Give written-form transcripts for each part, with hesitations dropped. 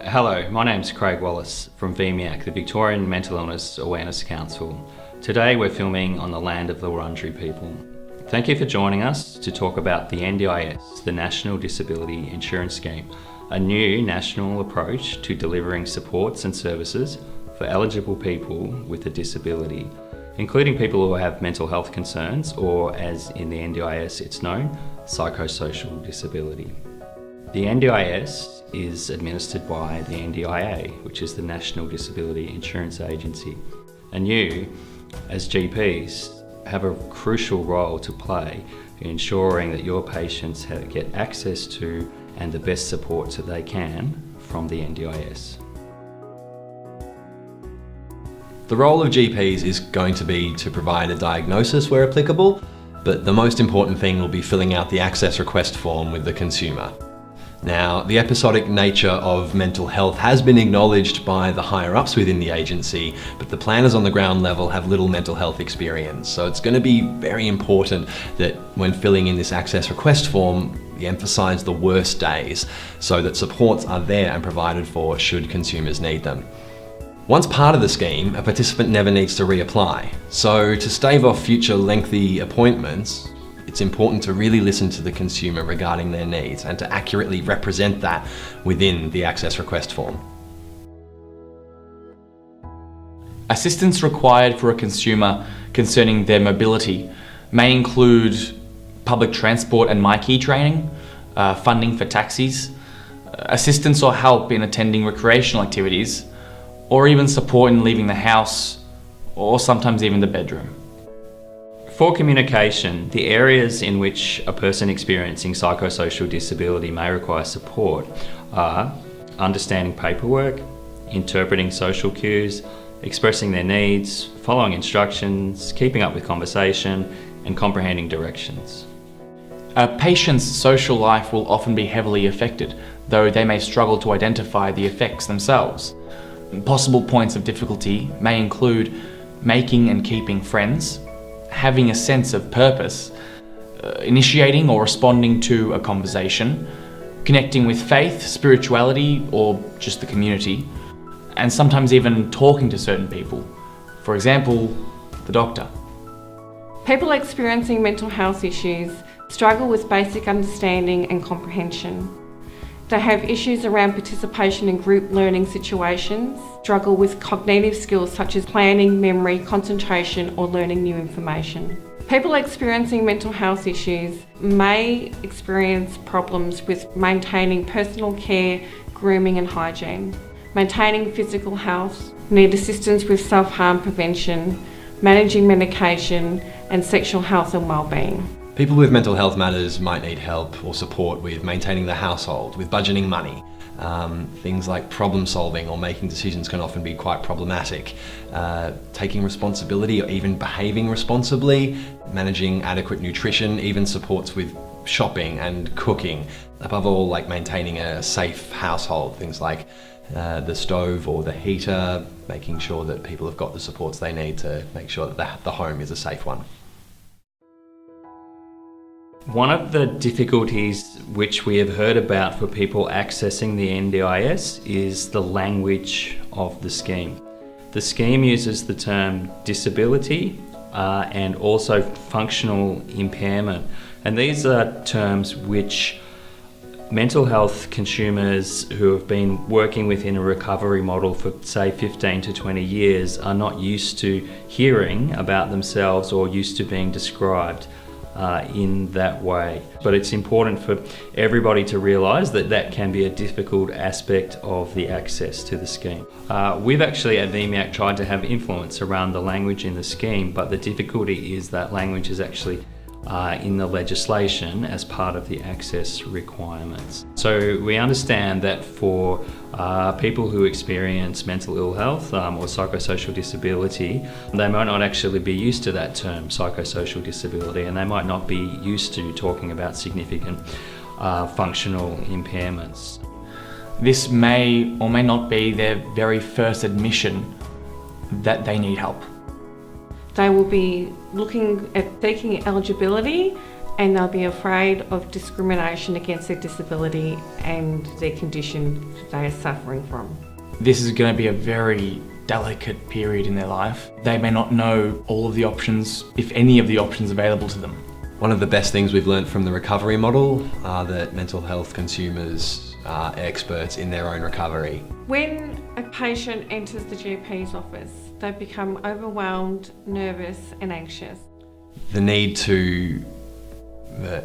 Hello, my name's Craig Wallace from VMIAC, the Victorian Mental Illness Awareness Council. Today we're filming on the land of the Wurundjeri people. Thank you for joining us to talk about the NDIS, the National Disability Insurance Scheme, a new national approach to delivering supports and services for eligible people with a disability, including people who have mental health concerns or, as in the NDIS it's known, psychosocial disability. The NDIS is administered by the NDIA, which is the National Disability Insurance Agency. And you, as GPs, have a crucial role to play in ensuring that your patients get access to and the best supports that they can from the NDIS. The role of GPs is going to be to provide a diagnosis where applicable, but the most important thing will be filling out the access request form with the consumer. Now, the episodic nature of mental health has been acknowledged by the higher-ups within the agency, but the planners on the ground level have little mental health experience. So it's going to be very important that when filling in this access request form, you emphasise the worst days so that supports are there and provided for should consumers need them. Once part of the scheme, a participant never needs to reapply. So to stave off future lengthy appointments, it's important to really listen to the consumer regarding their needs and to accurately represent that within the access request form. Assistance required for a consumer concerning their mobility may include public transport and MyKey training, funding for taxis, assistance or help in attending recreational activities, or even support in leaving the house, or sometimes even the bedroom. For communication, the areas in which a person experiencing psychosocial disability may require support are understanding paperwork, interpreting social cues, expressing their needs, following instructions, keeping up with conversation, and comprehending directions. A patient's social life will often be heavily affected, though they may struggle to identify the effects themselves. Possible points of difficulty may include making and keeping friends, having a sense of purpose, initiating or responding to a conversation, connecting with faith, spirituality, or just the community, and sometimes even talking to certain people. For example, the doctor. People experiencing mental health issues struggle with basic understanding and comprehension. They have issues around participation in group learning situations, struggle with cognitive skills such as planning, memory, concentration, or learning new information. People experiencing mental health issues may experience problems with maintaining personal care, grooming and hygiene, maintaining physical health, need assistance with self-harm prevention, managing medication, and sexual health and well-being. People with mental health matters might need help or support with maintaining the household, with budgeting money. Things like problem solving or making decisions can often be quite problematic. Taking responsibility or even behaving responsibly, managing adequate nutrition, even supports with shopping and cooking. Above all, like maintaining a safe household, things like the stove or the heater, making sure that people have got the supports they need to make sure that the home is a safe one. One of the difficulties which we have heard about for people accessing the NDIS is the language of the scheme. The scheme uses the term disability and also functional impairment. And these are terms which mental health consumers who have been working within a recovery model for say 15 to 20 years are not used to hearing about themselves or used to being described in that way. But it's important for everybody to realise that that can be a difficult aspect of the access to the scheme. We've actually at VMIAC tried to have influence around the language in the scheme, but the difficulty is that language is actually in the legislation as part of the access requirements. So we understand that for people who experience mental ill health or psychosocial disability, they might not actually be used to that term, psychosocial disability, and they might not be used to talking about significant functional impairments. This may or may not be their very first admission that they need help. They will be looking at seeking eligibility and they'll be afraid of discrimination against their disability and their condition they are suffering from. This is going to be a very delicate period in their life. They may not know all of the options, if any of the options available to them. One of the best things we've learnt from the recovery model are that mental health consumers are experts in their own recovery. When a patient enters the GP's office, they become overwhelmed, nervous and anxious. The need to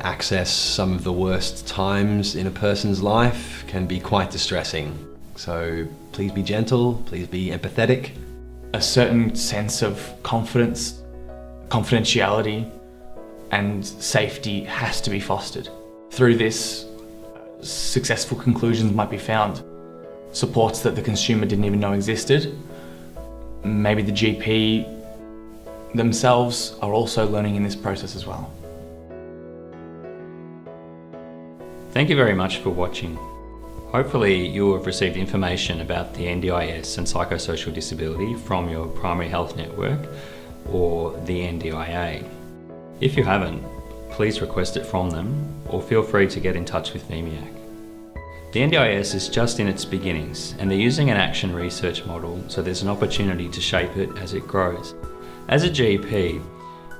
access some of the worst times in a person's life can be quite distressing. So please be gentle, please be empathetic. A certain sense of confidence, confidentiality and safety has to be fostered. Through this, successful conclusions might be found. Supports that the consumer didn't even know existed. Maybe the GP themselves are also learning in this process as well. Thank you very much for watching. Hopefully you will have received information about the NDIS and psychosocial disability from your primary health network or the NDIA. If you haven't, please request it from them or feel free to get in touch with VMIAC. The NDIS is just in its beginnings and they're using an action research model, so there's an opportunity to shape it as it grows. As a GP,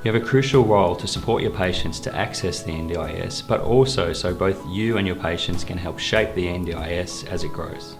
you have a crucial role to support your patients to access the NDIS, but also so both you and your patients can help shape the NDIS as it grows.